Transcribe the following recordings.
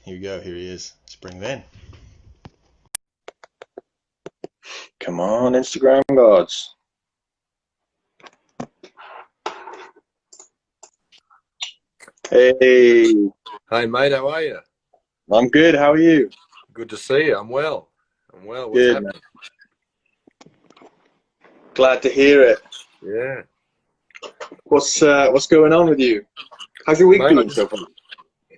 Here we go. Here he is. Let's bring him in. Come on, Instagram gods. Hey, Hey mate, how are you? I'm good. How are you? Good to see you. I'm well. I'm well. What's Good, man. happening? Glad to hear it. Yeah, What's going on with you? How's your week mate. been so far?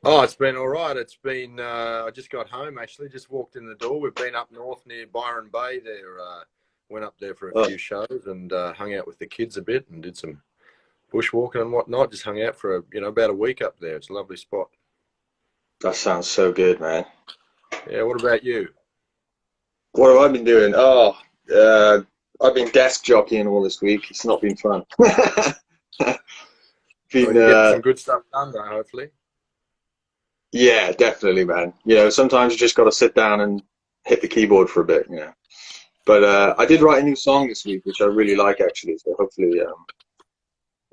Oh, it's been all right. It's been. I just got home actually. Just walked in the door. We've been up north near Byron Bay. There, went up there for a Oh, few shows and hung out with the kids a bit and did some bushwalking and whatnot. Just hung out for about a week up there. It's a lovely spot. that sounds so good, man. Yeah. What about you? What have I been doing? I've been desk jockeying all this week. It's not been fun. Well, Been, you're getting some good stuff done though, hopefully. yeah, definitely, man. Sometimes you just got to sit down and hit the keyboard for a bit. But I did write a new song this week, which I really like actually. So hopefully,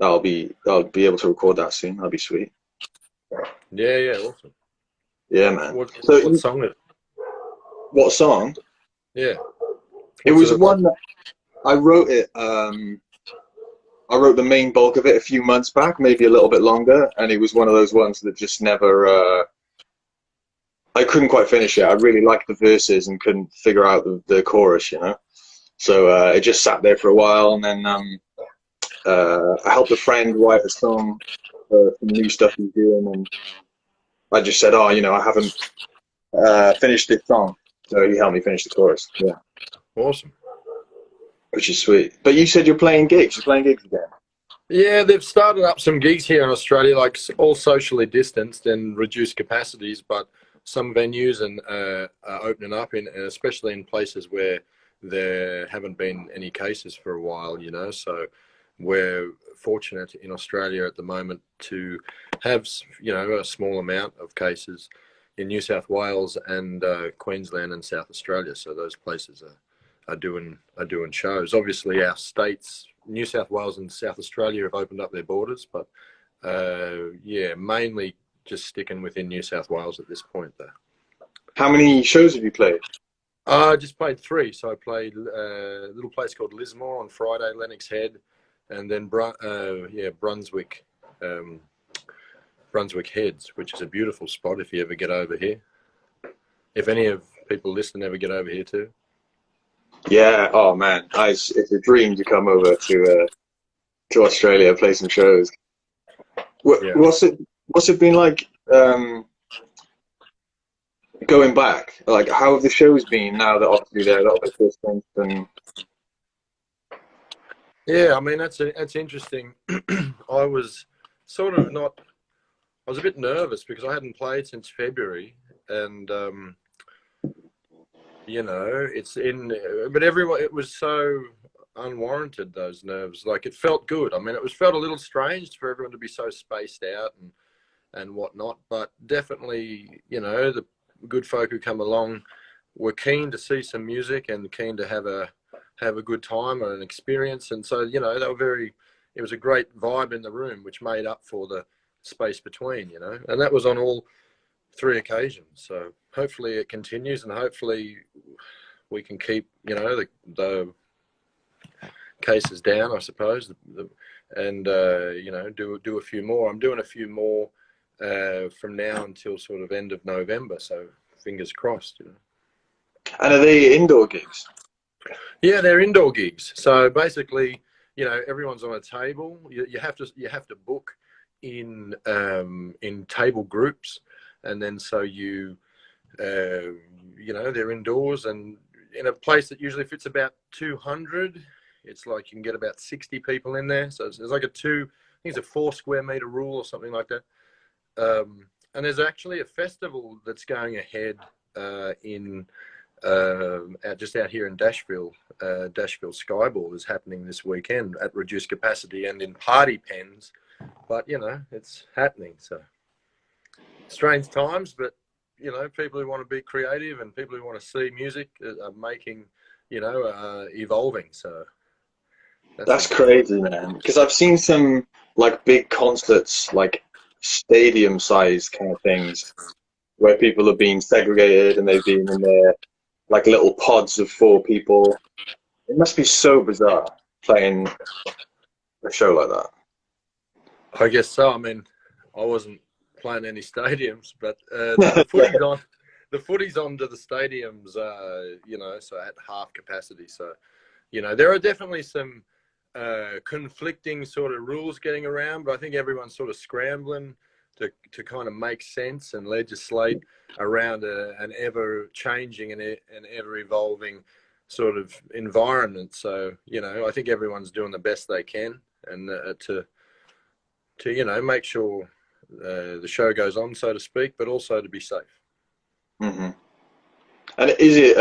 I'll be able to record that soon. That'll be sweet. Yeah. Yeah. Awesome. Yeah, man. What So, what song is it? what song? Yeah. It What's it was about? one that I wrote it. I wrote the main bulk of it a few months back, maybe a little bit longer, and it was one of those ones that just never. I couldn't quite finish it. I really liked the verses and couldn't figure out the chorus. So it just sat there for a while, and then I helped a friend write a song for some new stuff he's doing, and I just said, "Oh, I haven't finished this song," so he helped me finish the chorus. Yeah, Awesome. which is sweet. But you said you're playing gigs. You're playing gigs again. Yeah, they've started up some gigs here in Australia, like all socially distanced and reduced capacities, but some venues are opening up, especially in places where there haven't been any cases for a while. So we're fortunate in Australia at the moment to have, a small amount of cases in New South Wales and Queensland and South Australia. So those places are doing shows. Obviously, our states, New South Wales and South Australia, have opened up their borders, but yeah, mainly just sticking within New South Wales at this point, though. How many shows have you played? I just played three. So I played a little place called Lismore on Friday, Lennox Head, and then Brunswick, Brunswick Heads, which is a beautiful spot if you ever get over here. If any of people listening ever get over here too. Yeah. Oh man, it's a dream to come over to Australia, play some shows. Yeah. What's it been like going back? Like, how have the shows been now that obviously they're a little bit distant and Yeah, I mean that's interesting. I was sort of not. I was a bit nervous because I hadn't played since February, and it's in. But everyone, it was so unwarranted. Those nerves, like it felt good. I mean, felt a little strange for everyone to be so spaced out and whatnot. But definitely, the good folk who come along were keen to see some music and keen to have a good time or an experience. And so, they were very. It was a great vibe in the room, which made up for the space between. And that was on all three occasions. So hopefully it continues, and hopefully we can keep, the cases down, I suppose, and do a few more. I'm doing a few more from now until sort of end of November. So fingers crossed. and are they indoor gigs? Yeah, they're indoor gigs. So basically, everyone's on a table. You have to book in table groups, and then so they're indoors and in a place that usually fits about 200. It's like you can get about 60 people in there. So it's like I think it's a 4 square meter rule or something like that. And there's actually a festival that's going ahead in just out here in Dashville. Dashville Skyball is happening this weekend at reduced capacity and in party pens. But it's happening. So strange times, but people who want to be creative and people who want to see music are making, evolving. So That's crazy, man. Because I've seen some like big concerts, like stadium size kind of things, where people have been segregated and they've been in their like little pods of 4 people. It must be so bizarre playing a show like that. I guess so. I mean, I wasn't playing any stadiums, but the footy's on. The footy's on to the stadiums, you know, so at half capacity. So, you know, there are definitely some conflicting sort of rules getting around, but I think everyone's sort of scrambling to kind of make sense and legislate around an ever-changing and ever-evolving sort of environment. So, you know, I think everyone's doing the best they can, and to you know, make sure the show goes on, so to speak, but also to be safe. Mm-hmm. And is it?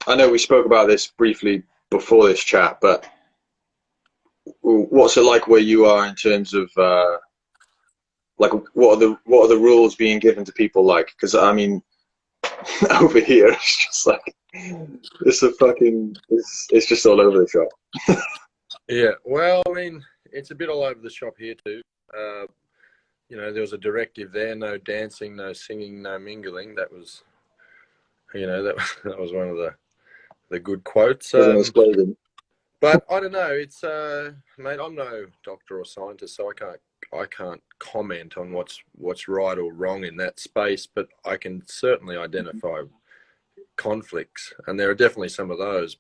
I know we spoke about this briefly before this chat, but what's it like where you are in terms of like what are the rules being given to people like? Because I mean, over here it's just like it's just all over the shop. Yeah, well, I mean, it's a bit all over the shop here too. You know, there was a directive there: no dancing, no singing, no mingling. That was, you know, that was one of the good quotes. But I don't know. It's mate, I'm no doctor or scientist, so I can't comment on what's right or wrong in that space. But I can certainly identify conflicts, and there are definitely some of those.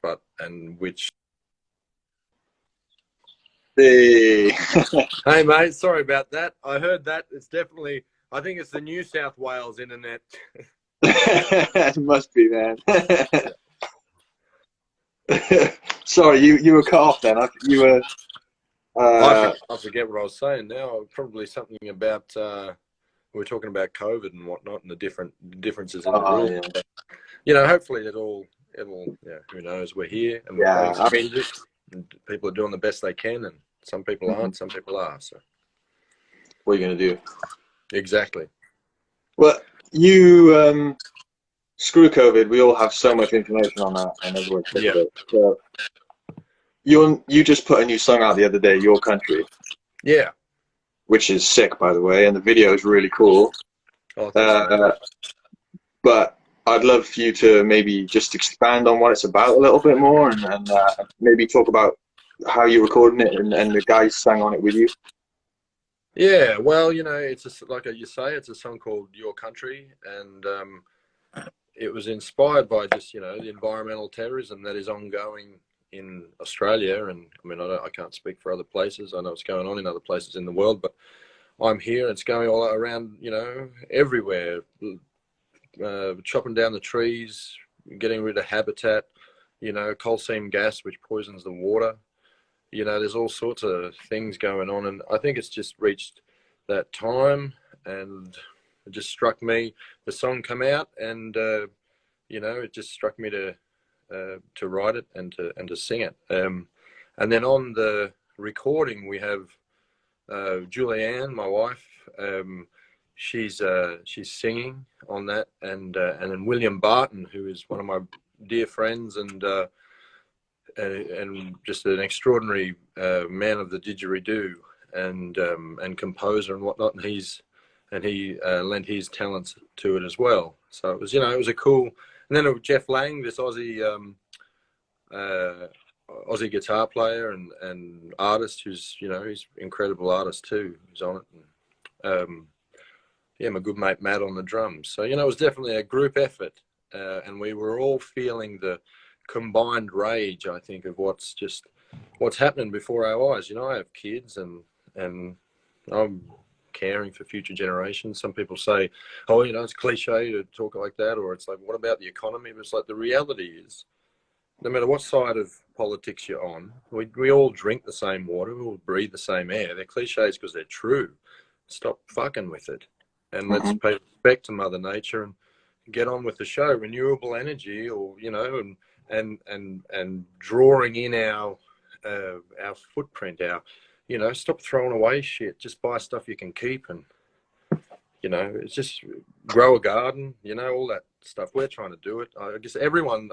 Hey. Hey mate, sorry about that. I heard that. It's definitely. I think it's the New South Wales internet. It must be, man. Sorry, you were cut off then. You were. I forget what I was saying now. Probably something about we were talking about COVID and whatnot, and the differences in the rules. Yeah. You know, hopefully it'll. Yeah, who knows? We're here, and Yeah, I mean, and people are doing the best they can, and some people aren't, some people are. So, what are you gonna do? Exactly. Well, you screw COVID. We all have so much information on that, and everyone's sick of it. So, you just put a new song out the other day, "Your Country." Yeah. Which is sick, by the way, and the video is really cool. Oh, thanks, but I'd love for you to maybe just expand on what it's about a little bit more, and maybe talk about how you're recording it and the guys sang on it with you. Yeah, well, you know, it's like you say, it's a song called "Your Country," and it was inspired by just, you know, the environmental terrorism that is ongoing in Australia. And I mean, I can't speak for other places. I know what's going on in other places in the world, but I'm here. It's going all around, you know, everywhere. Chopping down the trees, getting rid of habitat, you know, coal seam gas, which poisons the water. You know, there's all sorts of things going on, and I think it's just reached that time, and it just struck me. The song came out, and you know, it just struck me to write it and to sing it. And then on the recording, we have Julianne, my wife. She's singing on that, and then William Barton, who is one of my dear friends and just an extraordinary man of the didgeridoo and composer and whatnot, and he lent his talents to it as well. So it was, you know, it was a cool. And then Jeff Lang, this Aussie guitar player and artist, who's, you know, he's an incredible artist too, who's on it. And, yeah, my good mate Matt on the drums. So, you know, it was definitely a group effort, and we were all feeling the combined rage, I think, of what's happening before our eyes. You know, I have kids, and I'm caring for future generations. Some people say, oh, you know, it's cliche to talk like that, or it's like, what about the economy? But it's like, the reality is, no matter what side of politics you're on, we all drink the same water, we all breathe the same air. They're cliches because they're true. Stop fucking with it, and let's pay respect to Mother Nature and get on with the show. Renewable energy, or, you know, and drawing in our footprint, you know, stop throwing away shit. Just buy stuff you can keep, and, you know, it's just grow a garden, you know, all that stuff. We're trying to do it. I guess everyone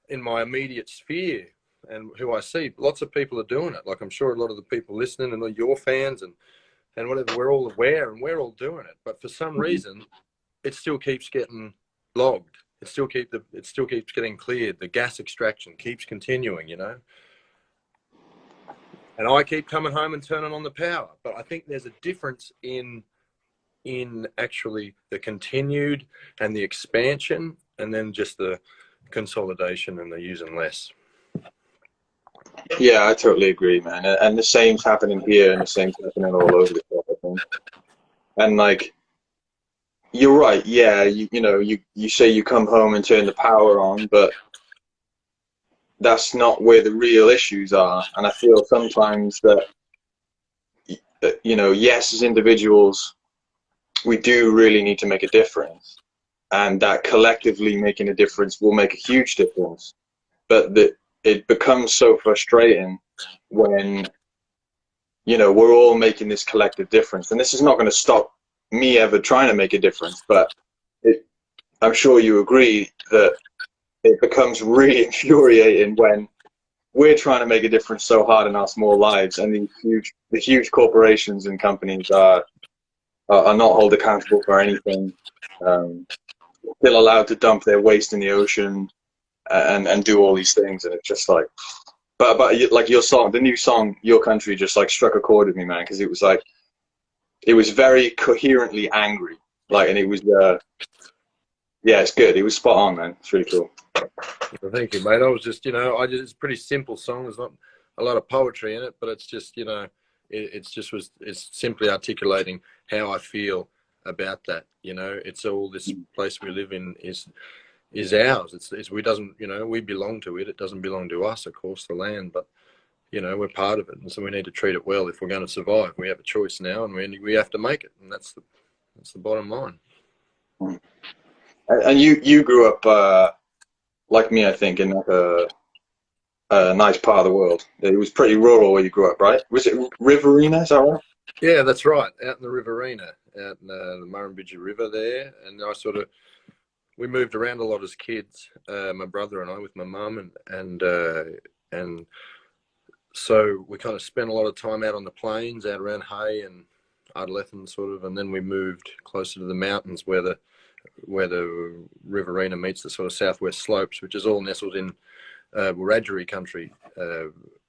in my immediate sphere and who I see, lots of people are doing it. Like, I'm sure a lot of the people listening and your fans and whatever, we're all aware and we're all doing it. But for some reason, it still keeps getting logged. It still keeps getting cleared. The gas extraction keeps continuing, you know. And I keep coming home and turning on the power. But I think there's a difference in actually the continued and the expansion, and then just the consolidation and the using less. Yeah, I totally agree, man. And the same's happening here, and the same's happening all over the place, I think. And like, you're right. Yeah, you know, you say you come home and turn the power on, but that's not where the real issues are. And I feel sometimes that, you know, yes, as individuals, we do really need to make a difference, and that collectively making a difference will make a huge difference. But it becomes so frustrating when, you know, we're all making this collective difference. And this is not going to stop me ever trying to make a difference, but I'm sure you agree that it becomes really infuriating when we're trying to make a difference so hard in our small lives, and the huge corporations and companies are not held accountable for anything, still allowed to dump their waste in the ocean, and do all these things. And it's just like, but like your song, the new song, Your Country, just like struck a chord with me, man, because it was like, it was very coherently angry, like, and it was yeah, it's good. It was spot on, man. It's really cool. Well, thank you, mate. I was just, you know, it's a pretty simple song. There's not a lot of poetry in it, but it's just, you know, it's simply articulating how I feel about that. You know, it's all, this place we live in is ours. We doesn't, you know, we belong to it. It doesn't belong to us, of course, the land, but, you know, we're part of it, and so we need to treat it well if we're going to survive. We have a choice now, and we have to make it, and that's the bottom line. And you grew up like me, I think, in like a nice part of the world. It was pretty rural where you grew up, right? Was it Riverina? Is that right? Yeah, that's right. Out in the Riverina, out in the Murrumbidgee River there, and we moved around a lot as kids. My brother and I, with my mum, and so we kind of spent a lot of time out on the plains, out around Hay and Ardlethan, sort of, and then we moved closer to the mountains where the Riverina meets the sort of southwest slopes, which is all nestled in Wiradjuri country,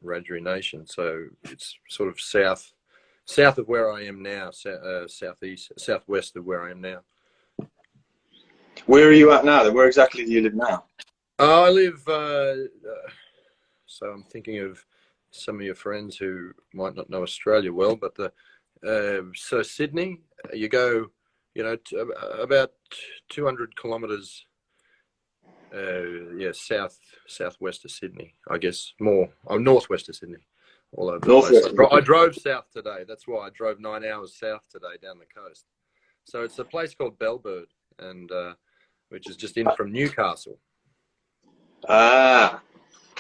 Wiradjuri Nation. So it's sort of south of where I am now, southwest of where I am now. Where are you at now? Where exactly do you live now? I live. So I'm thinking of some of your friends who might not know Australia well, but so Sydney, you go, you know, about 200 kilometres, southwest of Sydney, I guess, more. I'm northwest of Sydney, all over the place. I drove south today. That's why I drove 9 hours south today down the coast. So it's a place called Bellbird, and which is just in from Newcastle. Ah,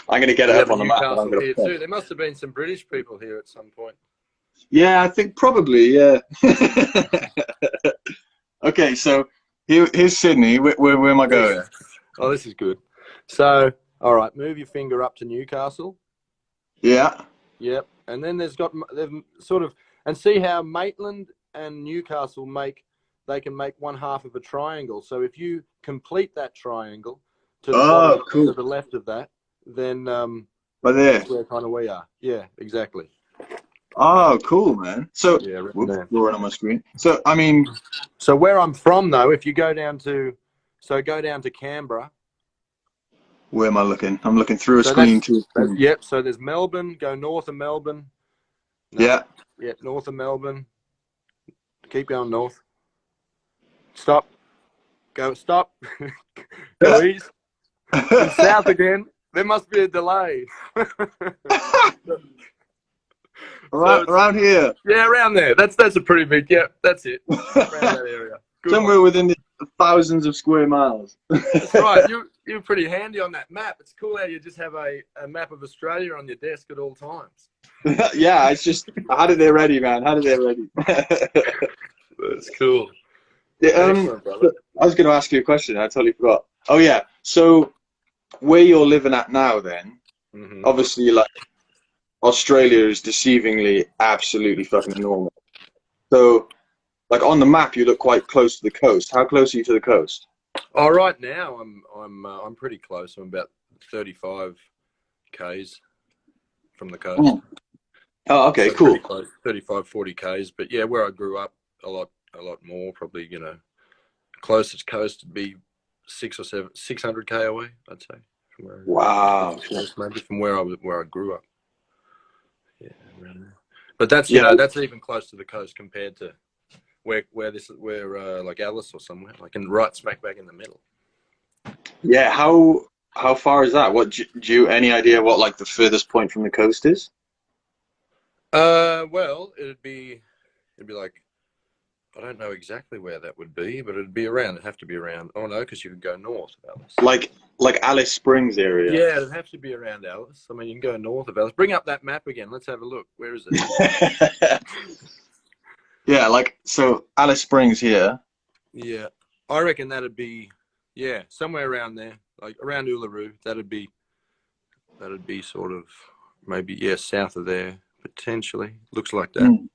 I'm going to get it up on the map. Newcastle here too. There must have been some British people here at some point. Yeah, I think probably, yeah. Okay, so here's Sydney. Where am I going? Oh, this is good. So, all right, move your finger up to Newcastle. Yeah. Yep. And then they've sort of, and see how Maitland and Newcastle they can make one half of a triangle. So if you complete that triangle to the bottom, cool. to the left of that, then right there. That's where kind of we are. Yeah, exactly. Oh, cool, man. So, yeah, right on my screen. So, I mean, so where I'm from, though, if you go down to Canberra. Where am I looking? I'm looking through a screen too. Yep. So there's Melbourne. Go north of Melbourne. No, yeah. Yep. North of Melbourne. Keep going north. Stop. Go. Stop. Go east. And south again. There must be a delay. Around here. Yeah, around there. That's a pretty big. Yeah, that's it. Around that area. Good Somewhere within the thousands of square miles. That's right. You're pretty handy on that map. It's cool how you just have a map of Australia on your desk at all times. Yeah, it's just, I had it there ready, man. Had it there ready. That's cool. Yeah, I was going to ask you a question. I totally forgot. Oh, yeah. So where you're living at now then, obviously, like, Australia is deceivingly absolutely fucking enormous. So like on the map, you look quite close to the coast. How close are you to the coast? Oh, right now I'm pretty close. I'm about 35 k's from the coast. Mm. Oh, okay, So cool. pretty close, 35, 40 k's. But yeah, where I grew up, a lot more. Probably, closest coast would be 600 k away, I'd say. From where, Wow. maybe from where I grew up. Yeah, around there. But that's that's even close to the coast compared to where like Alice or somewhere, like right smack bang in the middle. Yeah. How far is that? What do you any idea what like the furthest point from the coast is? Well, it'd be like, I don't know exactly where that would be, but it'd have to be around. Oh no, because you could go north of Alice. Like Alice Springs area. Yeah, it'd have to be around Alice. I mean, you can go north of Alice. Bring up that map again. Let's have a look. Where is it? Yeah, like so Alice Springs here. Yeah, I reckon that'd be somewhere around there, like around Uluru. That'd be sort of maybe south of there potentially. Looks like that. Mm.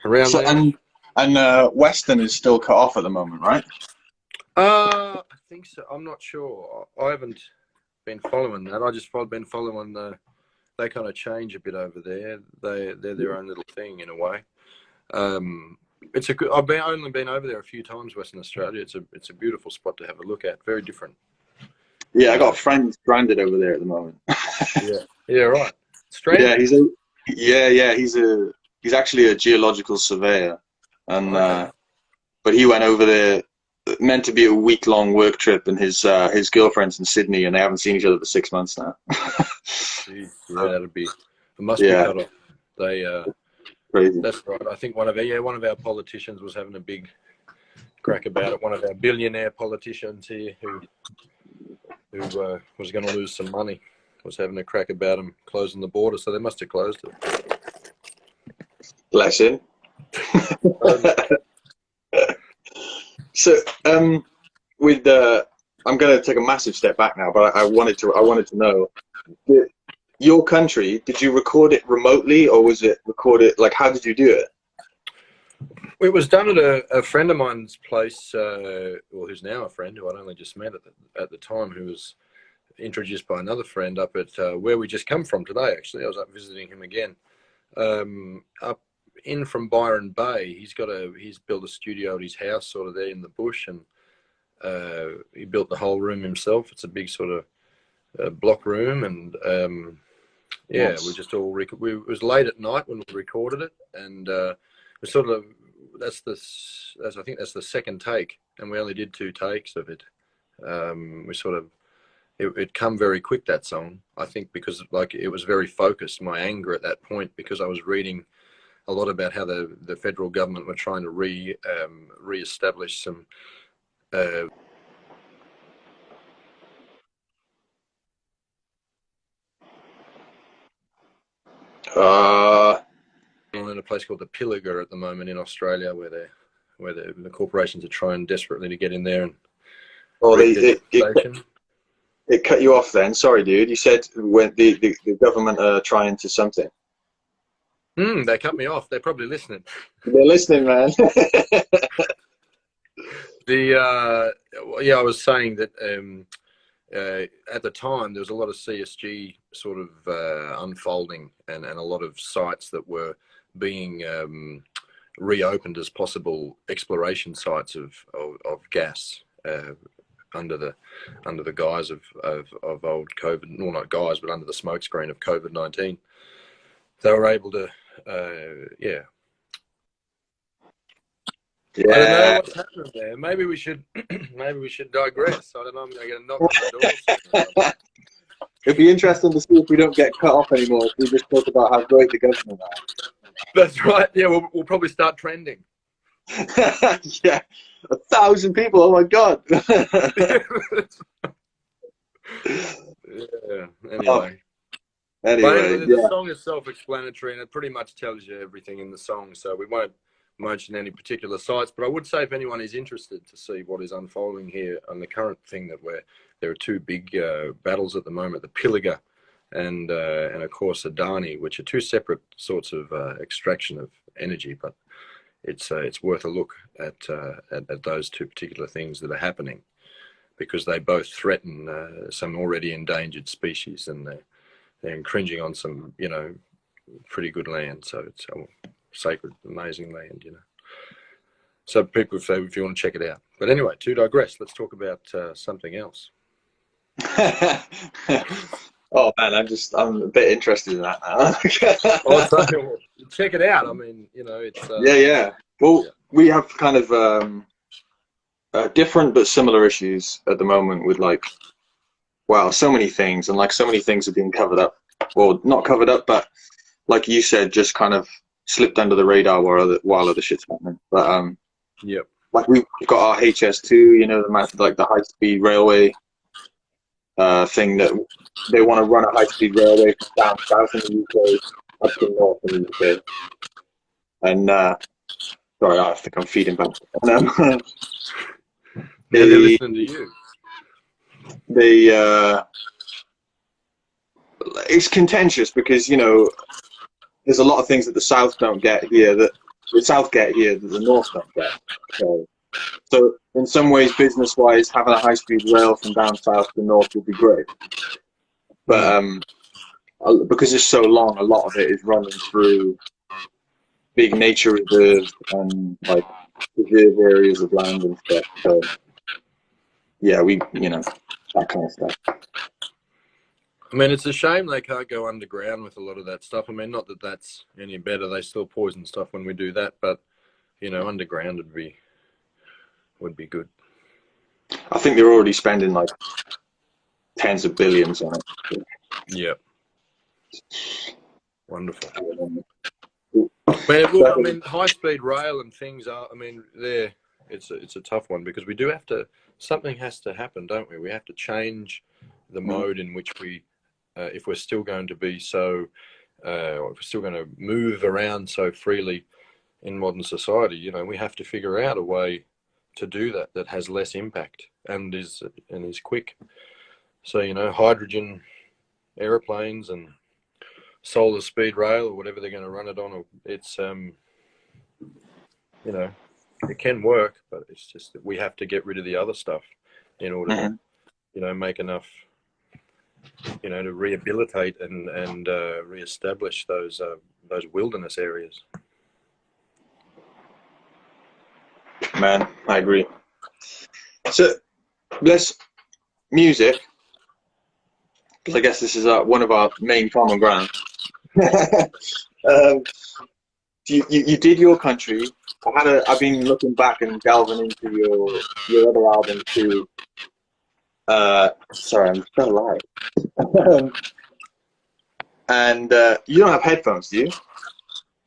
Around So there. and Western is still cut off at the moment, right? I think so. I'm not sure. I haven't been following that. I just been following they kind of change a bit over there. They're their own little thing in a way. It's a good. I've only been over there a few times, Western Australia. It's a beautiful spot to have a look at. Very different. Yeah, I got friends stranded over there at the moment. Yeah, right. Stranded. He's actually a geological surveyor, and Okay. but he went over there meant to be a week-long work trip, and his girlfriend's in Sydney, and they haven't seen each other for 6 months now. Jeez, yeah, that'd be. It must Yeah. be cut off. They. Crazy. That's right. I think one of our politicians was having a big crack about it. One of our billionaire politicians here who was going to lose some money was having a crack about them closing the border. So they must have closed it. Bless him. So, with I'm going to take a massive step back now, but I wanted to know, your country, did you record it remotely, or was it recorded, like, how did you do it? It was done at a friend of mine's place, who's now a friend, who I'd only just met at the time, who was introduced by another friend up at where we just come from today, actually. I was up visiting him again. Up in from Byron Bay, he's built a studio at his house sort of there in the bush, and he built the whole room himself. It's a big sort of block room, and Nice. we just all it was late at night when we recorded it, and we sort of I think that's the second take, and we only did 2 takes of it. We sort of it come very quick, that song, I think, because like it was very focused, my anger at that point, because I was reading a lot about how the federal government were trying to re-establish some in a place called the Pilliga at the moment in Australia, where the corporations are trying desperately to get in there and it cut you off then. Sorry, dude. You said when the government are trying to something. They cut me off. They're probably listening. They're listening, man. I was saying that at the time there was a lot of CSG sort of unfolding, and a lot of sites that were being reopened as possible exploration sites of gas under the guise of old COVID. Well, not guise, but under the smokescreen of COVID-19. They were able to, I don't know what's happening there. Maybe we should digress. I don't know. I'm going to get a knock on the door. It'd be interesting to see if we don't get cut off anymore. If we just talk about how great the government are. That's right. Yeah, we'll probably start trending. Yeah, 1,000 people. Oh my god. Yeah. Anyway. Anyway, the song is self-explanatory, and it pretty much tells you everything in the song. So we won't mention any particular sites, but I would say if anyone is interested to see what is unfolding here on the current thing, that there are 2 big battles at the moment: the Pilliga and of course Adani, which are 2 separate sorts of extraction of energy, but it's worth a look at those two particular things that are happening, because they both threaten some already endangered species, and they're infringing on some, you know, pretty good land. So it's sacred, amazing land, you know. So people, if you want to check it out. But anyway, to digress, let's talk about something else. Oh man, I'm a bit interested in that now. Well, so, check it out. I mean, you know, it's yeah. Well, yeah. we have kind of different but similar issues at the moment with, like, wow, so many things, and like so many things are being covered up. Well, not covered up, but like you said, just kind of slipped under the radar while other shit's happening. But Yep. like we've got our HS2, you know, like the high speed railway thing, that they want to run a high speed railway from down south in the UK up to north in the UK. And sorry, I think I'm feeding back. And, Yeah, they're listening to you. It's contentious because, you know, there's a lot of things that the South don't get here that the South get here that the North don't get. So in some ways, business-wise, having a high-speed rail from down south to north would be great. But because it's so long, a lot of it is running through big nature reserves and like preserve areas of land and stuff. So yeah, you know, that kind of stuff. I mean, it's a shame they can't go underground with a lot of that stuff. I mean, not that that's any better. They still poison stuff when we do that, but you know, underground would be good. I think they're already spending like tens of billions on it. Yeah. Wonderful. I mean, high-speed rail and things are. I mean, it's a tough one, because we do have to. Something has to happen, don't we? We have to change the mode in which we, if we're still going to be so, or if we're still going to move around so freely in modern society. You know, we have to figure out a way to do that has less impact and is quick. So, you know, hydrogen aeroplanes and solar speed rail, or whatever they're going to run it on, it's you know, it can work, but it's just that we have to get rid of the other stuff in order to, you know, make enough, you know, to rehabilitate and reestablish those wilderness areas. Man, I agree. So music, because I guess this is one of our main common ground. You did Your Country. I've been looking back and delving into your other album too. Sorry, I'm still alive. And you don't have headphones, do you?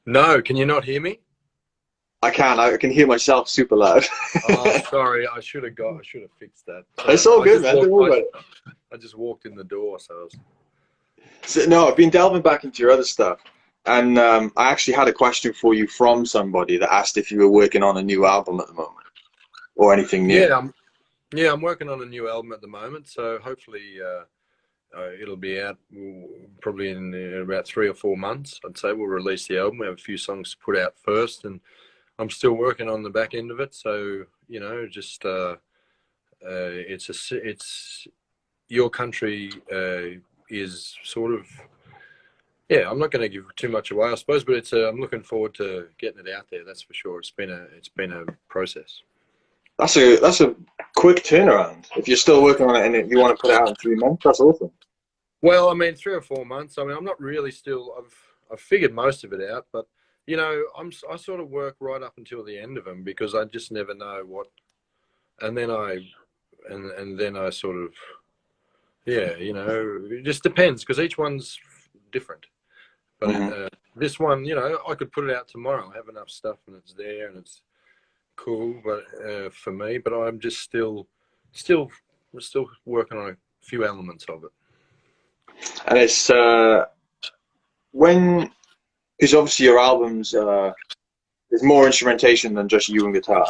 No, can you not hear me? I can. I can hear myself super loud. Oh, sorry. I should have fixed that. It's all good, man. Don't worry about it. I just walked in the door, so no, I've been delving back into your other stuff, and I actually had a question for you from somebody that asked if you were working on a new album at the moment or anything new. Yeah, I'm working on a new album at the moment, so hopefully it'll be out probably in about 3 or 4 months. I'd say we'll release the album. We have a few songs to put out first, and I'm still working on the back end of it. So, you know, just it's Your Country is sort of, yeah, I'm not going to give too much away, I suppose, but it's I'm looking forward to getting it out there. That's for sure. It's been a process. That's a quick turnaround. If you're still working on it and you want to put it out in 3 months, that's awesome. Well, I mean, 3 or 4 months. I mean, I'm not really still. I've figured most of it out, but you know, I sort of work right up until the end of them, because I just never know what, and then I sort of, yeah, you know, it just depends, because each one's different. But this one, you know, I could put it out tomorrow. I have enough stuff and it's there and it's cool, but for me, but I'm just still working on a few elements of it. And it's because obviously your albums there's more instrumentation than just you and guitar.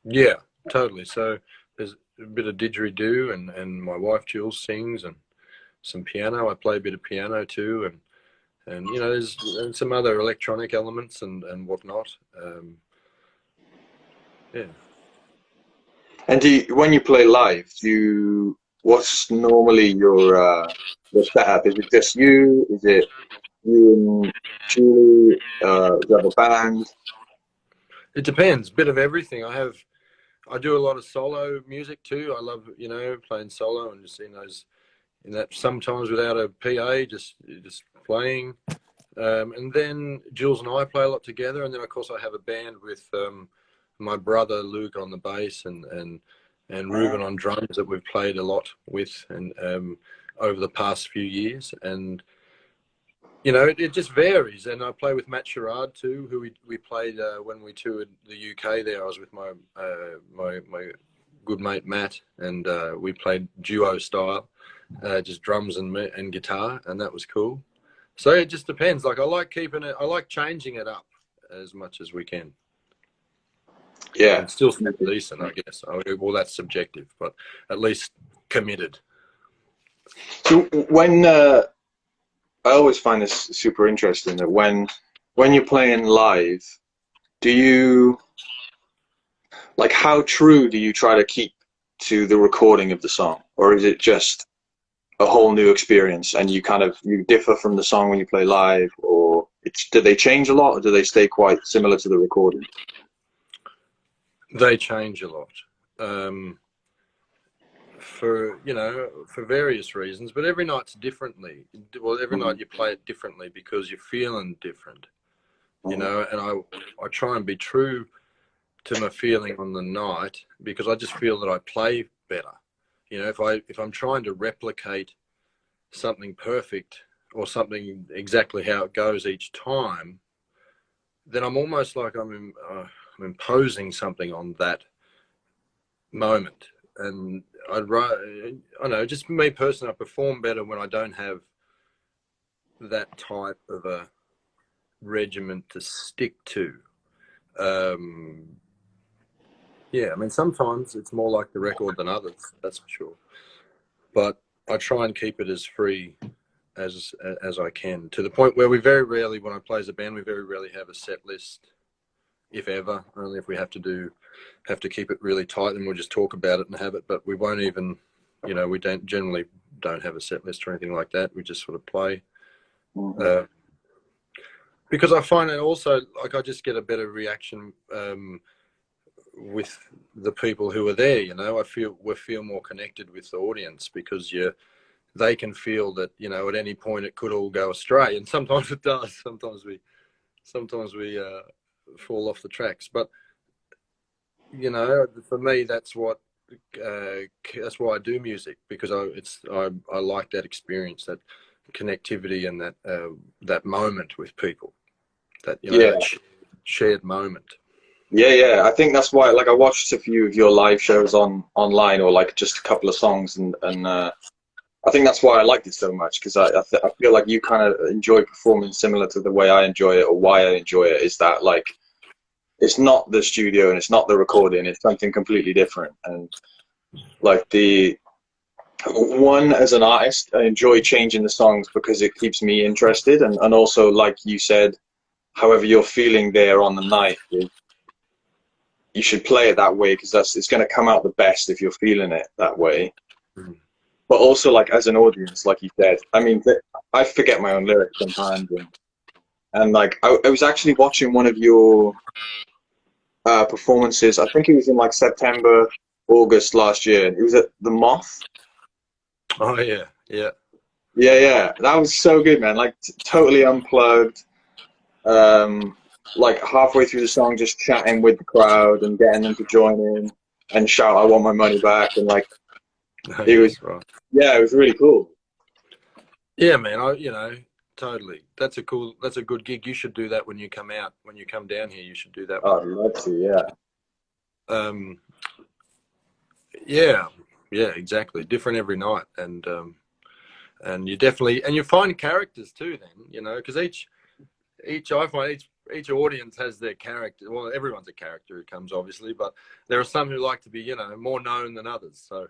Yeah, totally. So there's a bit of didgeridoo, and my wife Jules sings, and some piano. I play a bit of piano too, you know, there's some other electronic elements and whatnot. Yeah. And when you play live, what's normally your setup? Is it just you? Is it you and Julie? Do you have a band? It depends. Bit of everything. I do a lot of solo music too. I love, you know, playing solo and just in that sometimes without a PA, just playing. And then Jules and I play a lot together. And then of course I have a band with my brother Luke on the bass and Ruben on drums that we've played a lot with and over the past few years. And you know, it just varies. And I play with Matt Sherrard too, who we played when we toured the UK there. I was with my my good mate Matt, and we played duo style, just drums and guitar, and that was cool. So it just depends. Like I like changing it up as much as we can. Yeah. And still decent, I guess. Well, that's subjective, but at least committed. So when I always find this super interesting that when you're playing live, do you like how true do you try to keep to the recording of the song, or is it just a whole new experience and you differ from the song when you play live, or do they change a lot or do they stay quite similar to the recording? They change a lot. For various reasons, but every night's differently. Well, every night you play it differently because you're feeling different, you know. And I try and be true to my feeling on the night because I just feel that I play better. You know, if I'm trying to replicate something perfect or something exactly how it goes each time, then I'm almost like I'm imposing something on that moment. And I know, just me personally, I perform better when I don't have that type of a regiment to stick to. Yeah, I mean, sometimes it's more like the record than others, that's for sure. But I try and keep it as free as I can, to the point where we very rarely, when I play as a band, we very rarely have a set list, if ever. Only if we have to keep it really tight, and we'll just talk about it and have it. But we won't even, you know, we generally don't have a set list or anything like that. We just sort of play. Because I find it also, like, I just get a better reaction with the people who are there. You know, we feel more connected with the audience because they can feel that, you know, at any point it could all go astray, and sometimes it does. Sometimes we fall off the tracks, but you know, for me, that's why I do music, because I like that experience, that connectivity, and that moment with people, that, you know, that shared moment. Yeah. I think that's why, like, I watched a few of your live shows online, or like just a couple of songs, and I think that's why I liked it so much, because I feel like you kind of enjoy performing similar to the way I enjoy it, or why I enjoy it is that, like, it's not the studio and it's not the recording, it's something completely different. And like as an artist, I enjoy changing the songs because it keeps me interested, and also, like you said, however you're feeling there on the night, you should play it that way, because it's going to come out the best if you're feeling it that way. But also, like, as an audience, like you said, I mean, I forget my own lyrics sometimes, and like I was actually watching one of your performances. I think it was in like September, August last year. It was at the Moth. Oh yeah. That was so good, man. Like, totally unplugged. Like, halfway through the song, just chatting with the crowd and getting them to join in and shout, "I want my money back!" And like, it was, right. Yeah, it was really cool. Yeah, man. You know, totally. That's a good gig. You should do that when you come down here. You should do that. Oh, I'd love to. Yeah, exactly. Different every night, and you find characters too. Then, you know, because I find each audience has their character. Well, everyone's a character who comes, obviously, but there are some who like to be, you know, more known than others. So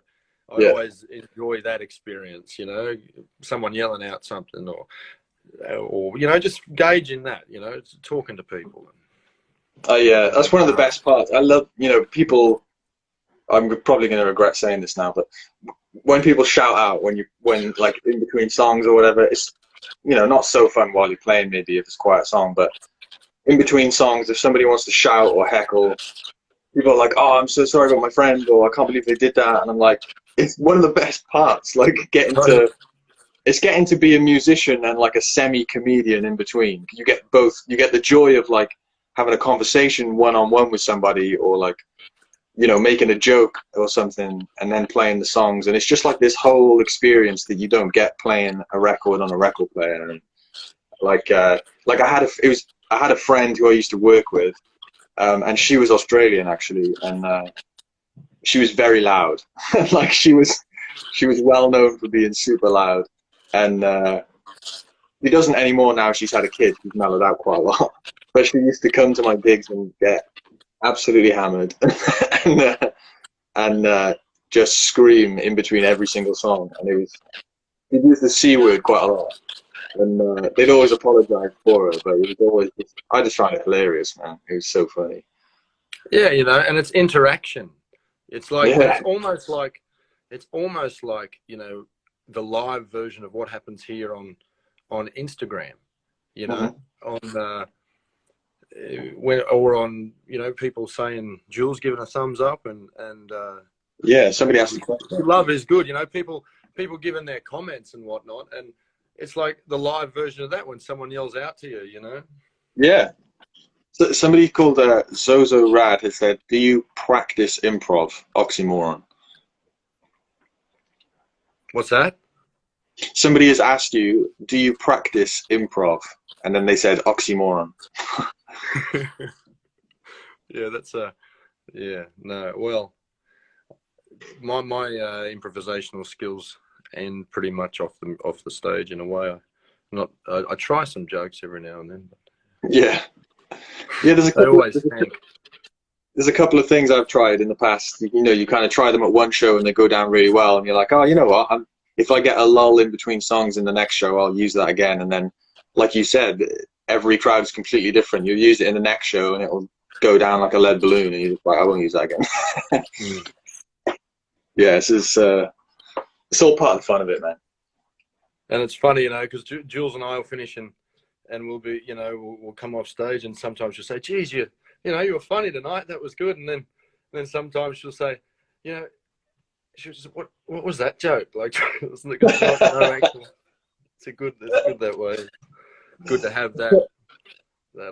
I always enjoy that experience. You know, someone yelling out something, or or you know, just gauging that, you know, talking to people. Oh yeah, that's one of the best parts. I love, you know, people. I'm probably going to regret saying this now, but when people shout out when like in between songs or whatever, it's, you know, not so fun while you're playing, maybe if it's a quiet song, but in between songs, if somebody wants to shout or heckle, people are like, "Oh, I'm so sorry about my friend," or "I can't believe they did that," and I'm like, it's one of the best parts, like getting to be a musician and like a semi-comedian in between. You get both. You get the joy of like having a conversation one-on-one with somebody, or like, you know, making a joke or something, and then playing the songs, and it's just like this whole experience that you don't get playing a record on a record player. And like I had a friend who I used to work with, and she was Australian actually, and she was very loud. Like she was well known for being super loud, and she doesn't anymore now. She's had a kid. She's mellowed out quite a lot, but she used to come to my gigs and get absolutely hammered and just scream in between every single song. And she'd use the C word quite a lot, and they'd always apologize for her, but it was always I just find it hilarious, man. It was so funny. Yeah, you know, and it's interaction. It's like, Yeah. it's almost like, you know, the live version of what happens here on Instagram, you know, on on, you know, people saying Jules giving a thumbs up, and Yeah, somebody asked a question. love is good, you know, people giving their comments and whatnot, and it's like the live version of that when someone yells out to you, you know. Yeah. So somebody called Zozo Rad has said, "Do you practice improv?" Oxymoron. What's that? Somebody has asked you, "Do you practice improv?" And then they said, "Oxymoron." Yeah, that's yeah, no, well, my improvisational skills end pretty much off the stage in a way. I try some jokes every now and then, but Yeah. Yeah, there's a couple of things I've tried in the past. You know, you kind of try them at one show and they go down really well, and you're like, "Oh, you know what? If I get a lull in between songs in the next show, I'll use that again." And then, like you said, every crowd is completely different. You use it in the next show and it will go down like a lead balloon, and you're just like, "I won't use that again." Yeah, it's all part of the fun of it, man. And it's funny, you know, because Jules and I will finish and we'll be, you know, we'll come off stage, and sometimes she'll say, "Geez, you know, you were funny tonight. That was good." And then sometimes she'll say, you know, she'll say, what was that joke? Like, wasn't it good? No, actually, it's good that way. Good to have that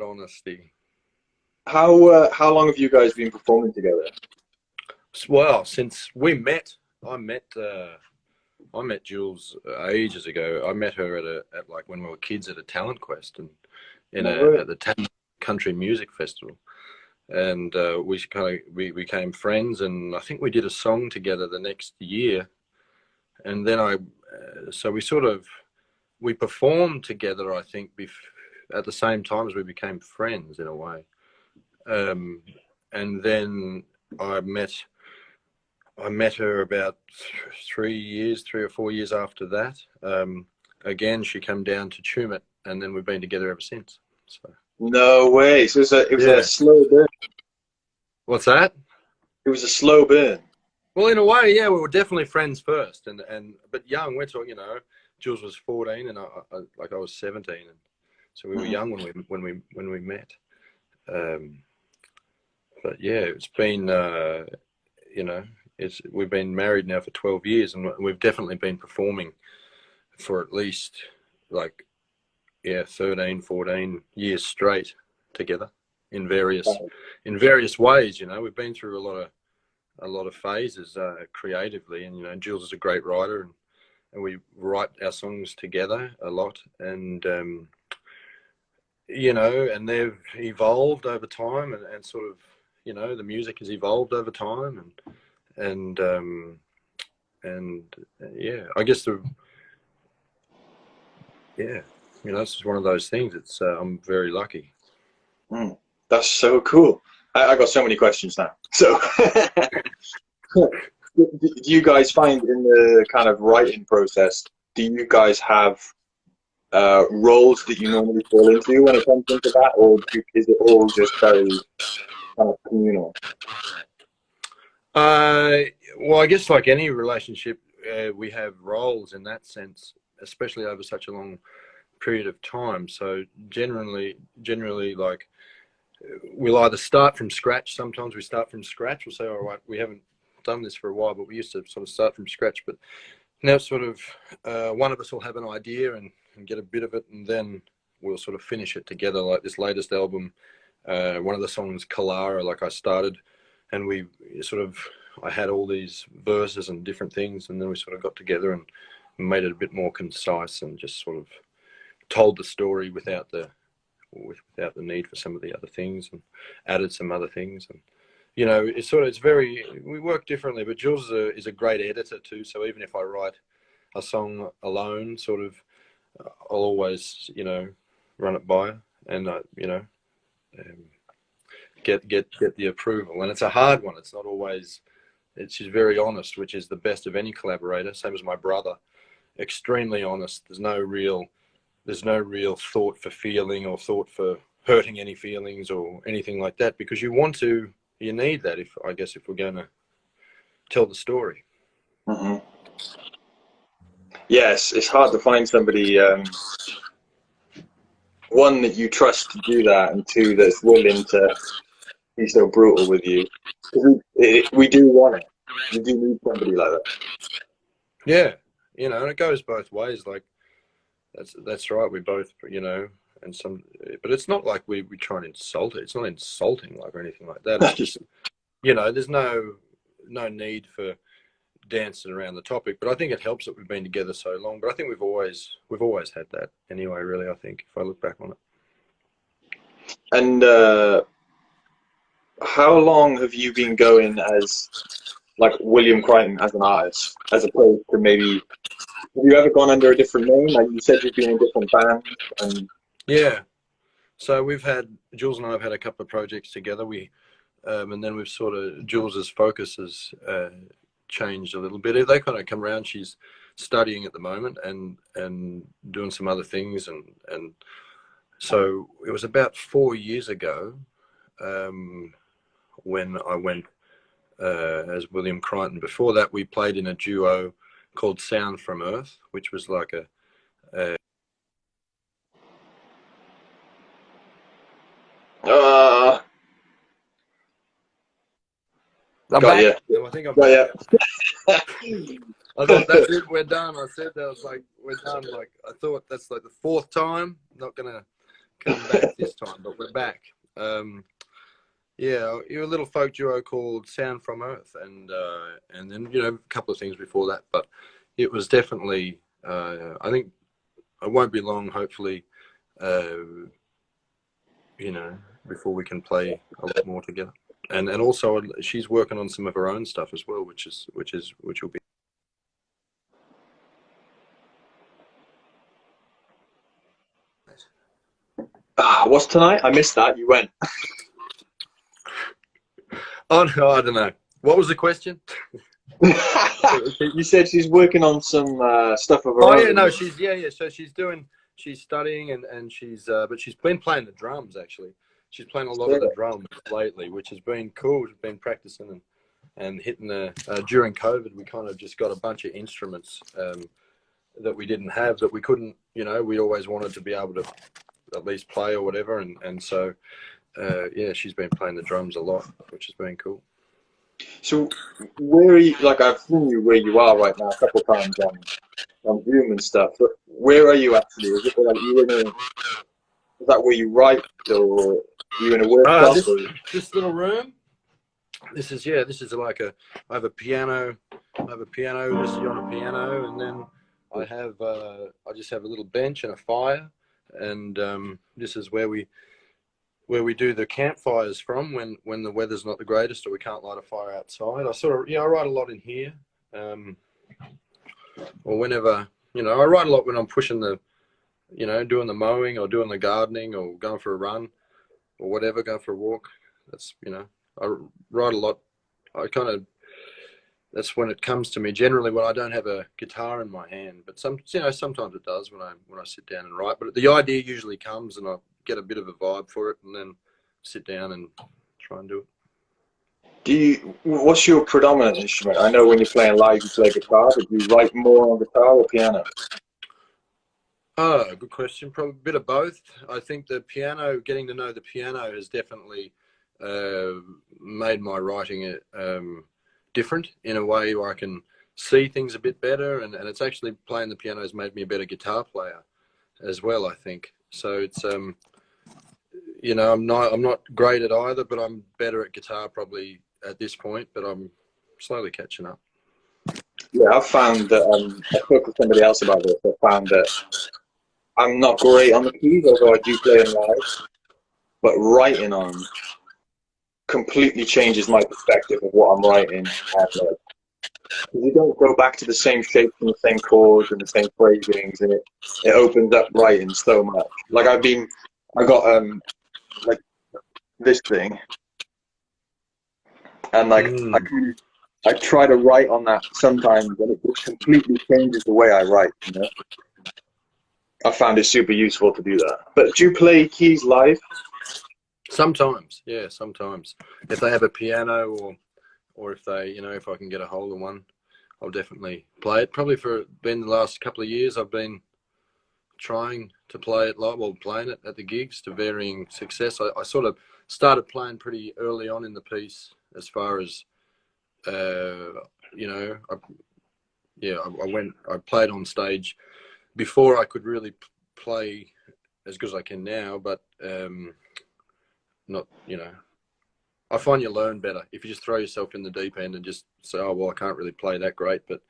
honesty. How long have you guys been performing together? Well, since we met, I met Jules ages ago. I met her at like when we were kids at a talent quest and at the Talent Country Music Festival, and we became friends, and I think we did a song together the next year, and then so we performed together, I think, at the same time as we became friends in a way, and then I met her about 3 or 4 years after that. Again, she came down to Tumut, and then we've been together ever since. So. No way. So it was a slow burn. What's that? It was a slow burn. Well, in a way, yeah, we were definitely friends first, but young. We're talking, you know, Jules was 14, and I was 17, and so we were young when we met. But yeah, it's been, you know. We've been married now for 12 years, and we've definitely been performing for at least 13, 14 years straight together in various ways. You know, we've been through a lot of phases creatively, and you know, Jules is a great writer, and we write our songs together a lot, and you know, and they've evolved over time, and sort of, you know, the music has evolved over time, and yeah, I guess you know, it's just one of those things. It's I'm very lucky. That's so cool. I got so many questions now. So, do you guys find in the kind of writing process, do you guys have roles that you normally fall into when it comes into that, or is it all just very kind of communal? Well, I guess like any relationship, we have roles in that sense, especially over such a long period of time. So generally, like we'll either start from scratch. Sometimes we start from scratch. We'll say, all right, we haven't done this for a while, but we used to sort of start from scratch. But now sort of one of us will have an idea and get a bit of it, and then we'll sort of finish it together. Like this latest album, one of the songs, Kalara, like I started, and we sort of, I had all these verses and different things, and then we sort of got together and made it a bit more concise and just sort of told the story without the need for some of the other things, and added some other things. And you know, it's very, we work differently, but Jules is a great editor too. So even if I write a song alone, sort of, I'll always, you know, run it by her and you know, get the approval. And it's a hard one. It's not always. She's very honest, which is the best of any collaborator. Same as my brother, extremely honest. There's no real thought for feeling or thought for hurting any feelings or anything like that, because you need that, if we're going to tell the story. Mm-hmm. Yes, it's hard to find somebody, one, that you trust to do that, and two, that's willing to be so brutal with you. We do want it. We do need somebody like that. Yeah, you know, and it goes both ways. Like that's right. We both, you know, but it's not like we try and insult it. It's not insulting, like, or anything like that. It's just, you know, there's no need for dancing around the topic. But I think it helps that we've been together so long. But I think we've always had that anyway. Really, I think, if I look back on it. And how long have you been going as like Wiliiam Crighton as an artist, as opposed to maybe, have you ever gone under a different name? Like you said, you've been in different bands. And yeah, so Jules and I have had a couple of projects together. And then we've sort of, Jules's focus has changed a little bit. They kind of come around. She's studying at the moment and doing some other things, and so it was about 4 years ago when I went as Wiliiam Crighton. Before that, we played in a duo called Sound from Earth, which was like a got you. No, I think I'm back. I thought, that's it, we're done. I said that, I was like, we're done. Like, I thought that's like the fourth time. Not gonna come back this time, but we're back. Yeah, you're a little folk duo called Sound from Earth, and then, you know, a couple of things before that, but it was definitely, I think it won't be long, hopefully, you know, before we can play a lot more together. And also she's working on some of her own stuff as well, which will be. What's tonight? I missed that. You went. Oh no, I don't know. What was the question? You said she's working on some stuff of her own. Oh yeah, no, so she's studying and she's but she's been playing the drums actually. She's playing a lot of the drums lately, which has been cool. She's been practicing and hitting during COVID, we kind of just got a bunch of instruments that we didn't have, that we couldn't, you know, we always wanted to be able to at least play or whatever, and so yeah, she's been playing the drums a lot, which has been cool. So where are you, like I've seen you where you are right now a couple of times on Zoom and stuff, but where are you actually? Is it like is that where you write, or are you in a workshop? This little room, this is like I have a piano, this is on a piano, and then I just have a little bench and a fire, and this is where we do the campfires from when the weather's not the greatest or we can't light a fire outside. I write a lot in here, or whenever, you know, I write a lot when I'm pushing doing the mowing or doing the gardening or going for a run or whatever, going for a walk. That's, you know, I write a lot. I kind of that's when it comes to me. Generally, when I don't have a guitar in my hand, but sometimes it does when I sit down and write. But the idea usually comes, and I get a bit of a vibe for it, and then sit down and try and do it. What's your predominant instrument? I know when you're playing live, you play guitar, but do you write more on guitar or piano? Oh, good question. Probably a bit of both. I think the piano, getting to know the piano has definitely made my writing different in a way where I can see things a bit better, and it's actually playing the piano has made me a better guitar player as well, I think. So it's you know, I'm not great at either, but I'm better at guitar probably at this point, but I'm slowly catching up. Yeah, I've found that I spoke to somebody else about this. I found that I'm not great on the keys, although I do play them live. But writing on completely changes my perspective of what I'm writing. And you don't go back to the same shapes and the same chords and the same phrasings, and it opens up writing so much. Like I got like this thing, and like I try to write on that sometimes, and it just completely changes the way I write. You know, I found it super useful to do that. But do you play keys live? Sometimes, yeah, sometimes. If they have a piano, or if they, you know, if I can get a hold of one, I'll definitely play it. Probably been the last couple of years, I've been trying to play it live, well, playing it at the gigs to varying success. I sort of started playing pretty early on in the piece, as far as you know. I played on stage before I could really play as good as I can now, but not, you know, I find you learn better if you just throw yourself in the deep end and just say, oh, well, I can't really play that great, but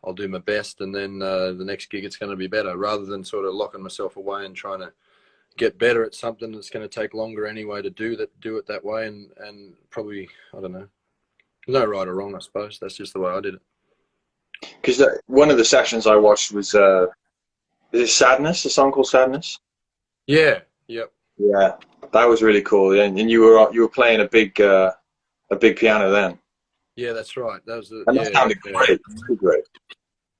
I'll do my best, and then the next gig it's going to be better, rather than sort of locking myself away and trying to get better at something that's going to take longer anyway to do it that way, and probably, I don't know, no right or wrong, I suppose. That's just the way I did it. Because one of the sessions I watched was is it Sadness, a song called Sadness? Yeah, yep. Yeah, that was really cool. And you were playing a big piano then. Yeah, that's right. That was That sounded great. Great.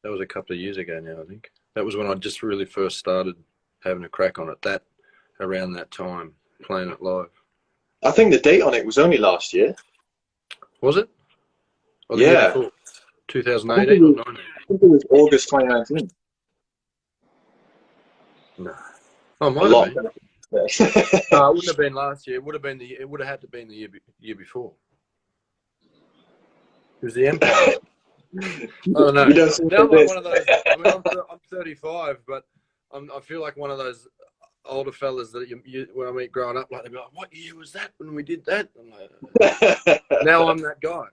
That was a couple of years ago now, I think. That was when I just really first started having a crack on it. Around that time, playing it live. I think the date on it was only last year. Was it? Or the year before? 2018 or 19? I think it was August 2019. No. Oh, might have been. Yeah. No, it wouldn't have been last year. It would have had to been the year before. It was the Empire. I don't know. Now I'm like one of those. I mean, I'm 35, but I feel like one of those older fellas that you when I meet growing up, like they'd be like, "What year was that when we did that?" I'm like, now I'm that guy.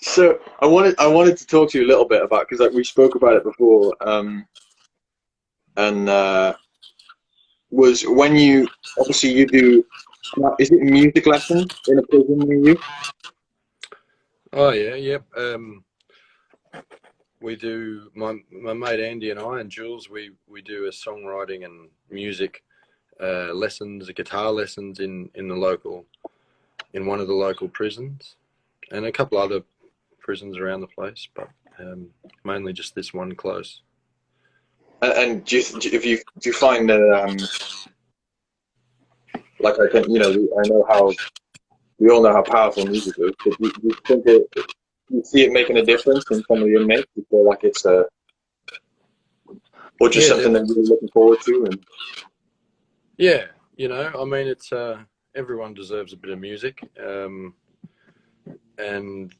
So I wanted to talk to you a little bit about, because we spoke about it before, and was when you obviously you do, is it music lessons in a prison near you? Oh yeah, yep. We do, my mate Andy and I and Jules, we do a songwriting and music lessons, guitar lessons in one of the local prisons, and a couple other prisons around the place, but mainly just this one close. And do you find that like I know how we all know how powerful music is, but do you think you see it making a difference in some of the inmates? You feel like it's or just something that you're looking forward to? And yeah, you know, I mean, it's everyone deserves a bit of music, and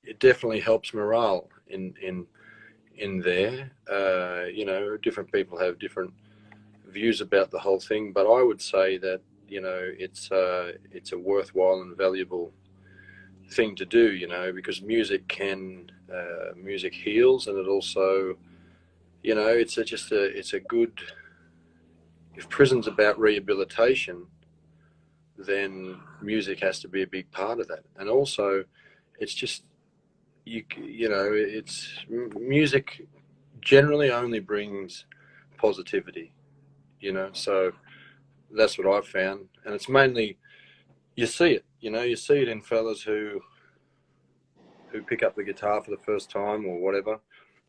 it definitely helps morale in there. You know, different people have different views about the whole thing, but I would say that, you know, it's a worthwhile and valuable thing to do, you know, because music heals, and it also, you know, it's a good, if prison's about rehabilitation, then music has to be a big part of that. And also it's just, you know, it's music generally only brings positivity, you know, so that's what I've found. And it's mainly, you see it in fellas who who pick up the guitar for the first time or whatever,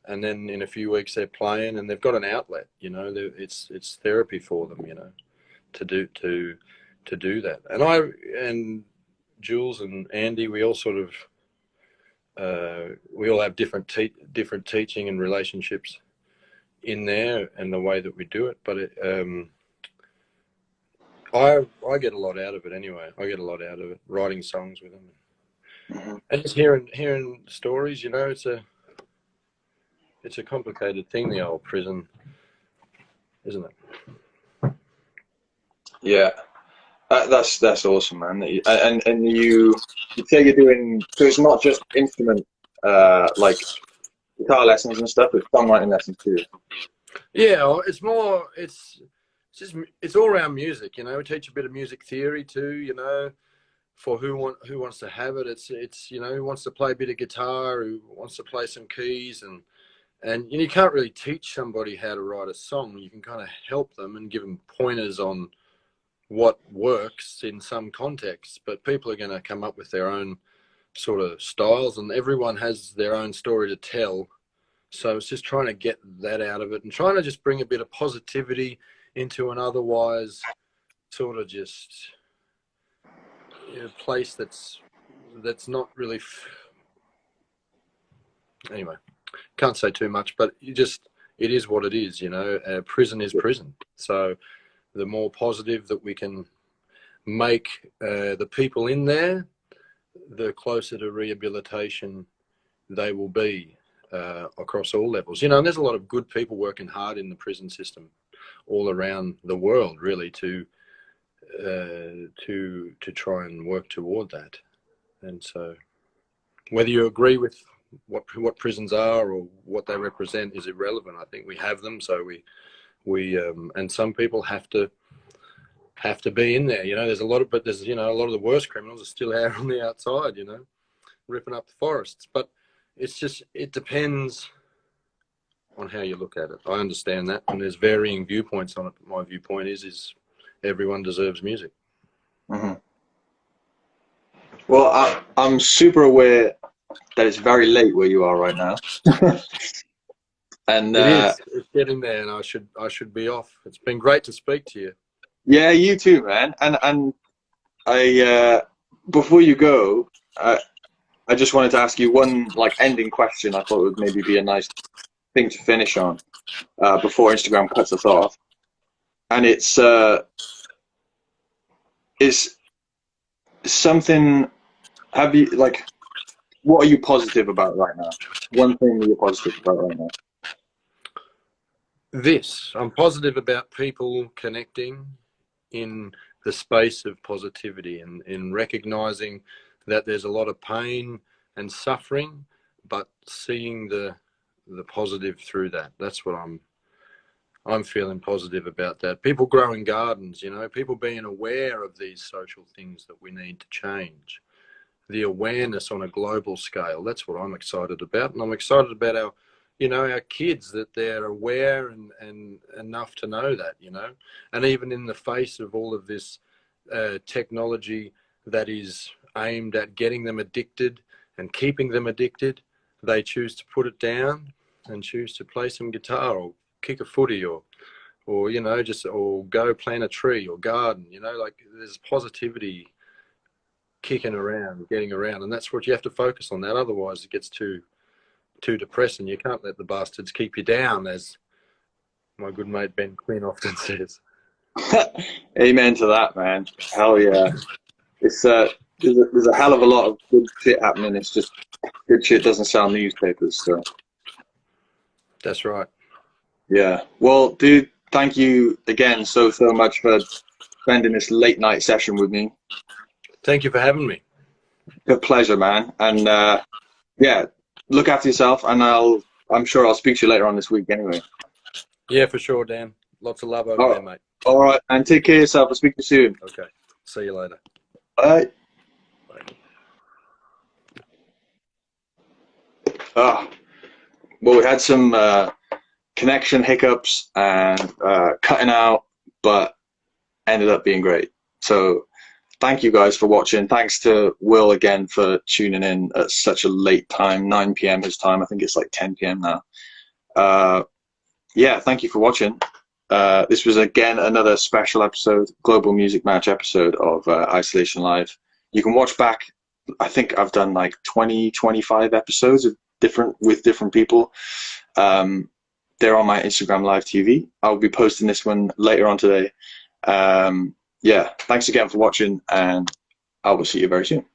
and then in a few weeks they're playing and they've got an outlet. You know, it's therapy for them. You know, to do that. And Jules and Andy, we all sort of we all have different teaching and relationships in there and the way that we do it. But I get a lot out of it anyway. I get a lot out of it writing songs with them. And just hearing stories, you know, it's a complicated thing, the old prison, isn't it? Yeah, that's awesome, man. And you say you're doing, so it's not just instrument like guitar lessons and stuff, it's songwriting lessons too. Yeah, it's all around music, you know. We teach a bit of music theory too, you know, for who wants to have it. It's you know, who wants to play a bit of guitar, who wants to play some keys, and you can't really teach somebody how to write a song. You can kind of help them and give them pointers on what works in some contexts, but people are going to come up with their own sort of styles, and everyone has their own story to tell. So it's just trying to get that out of it and trying to just bring a bit of positivity into an otherwise sort of just place that's not really anyway, can't say too much, but it is what it is, you know. Prison is prison, so the more positive that we can make the people in there, the closer to rehabilitation they will be across all levels, you know. And there's a lot of good people working hard in the prison system all around the world, really, to try and work toward that. And so whether you agree with what prisons are or what they represent is irrelevant. I think we have them, so we and some people have to be in there, you know. There's you know, a lot of the worst criminals are still out on the outside, you know, ripping up the forests. But it depends on how you look at it. I understand that, and there's varying viewpoints on it. My viewpoint is everyone deserves music. Mm-hmm. Well, I'm super aware that it's very late where you are right now. And it's getting there, and I should be off. It's been great to speak to you. Yeah, you too, man. And I before you go, I just wanted to ask you one like ending question. I thought would maybe be a nice thing to finish on before Instagram cuts us off. And it's is something. Have you like? What are you positive about right now? One thing that you're positive about right now. I'm positive about people connecting in the space of positivity and in recognizing that there's a lot of pain and suffering, but seeing the positive through that. That's what I'm feeling positive about that. People growing gardens, you know, people being aware of these social things that we need to change. The awareness on a global scale, that's what I'm excited about. And I'm excited about our kids, that they're aware and enough to know that, you know. And even in the face of all of this technology that is aimed at getting them addicted and keeping them addicted, they choose to put it down and choose to play some guitar or kick a footy or you know, or go plant a tree or garden, you know. Like, there's positivity kicking around, getting around, and that's what you have to focus on. That otherwise it gets too depressing. You can't let the bastards keep you down, as my good mate Ben Quinn often says. Amen to that, man. Hell yeah. It's there's a hell of a lot of good shit happening. It's just good shit doesn't sell newspapers, so. That's right. Yeah. Well, dude, thank you again so much for spending this late night session with me. Thank you for having me. A pleasure, man. And yeah, look after yourself, and I'm sure I'll speak to you later on this week anyway. Yeah, for sure, Dan. Lots of love over there, mate. All right, and take care of yourself. I'll speak to you soon. Okay. See you later. Bye. Bye. Well, we had some connection hiccups and cutting out, but ended up being great. So thank you guys for watching. Thanks to Will again for tuning in at such a late time, 9 p.m. his time. I think it's like 10 p.m. now. Yeah, thank you for watching. This was again another special episode, Global Music Match episode of Isolation Live. You can watch back. I think I've done like 20, 25 episodes of with different people. They're on my Instagram Live TV. I'll be posting this one later on today. Yeah, thanks again for watching, and I will see you very soon.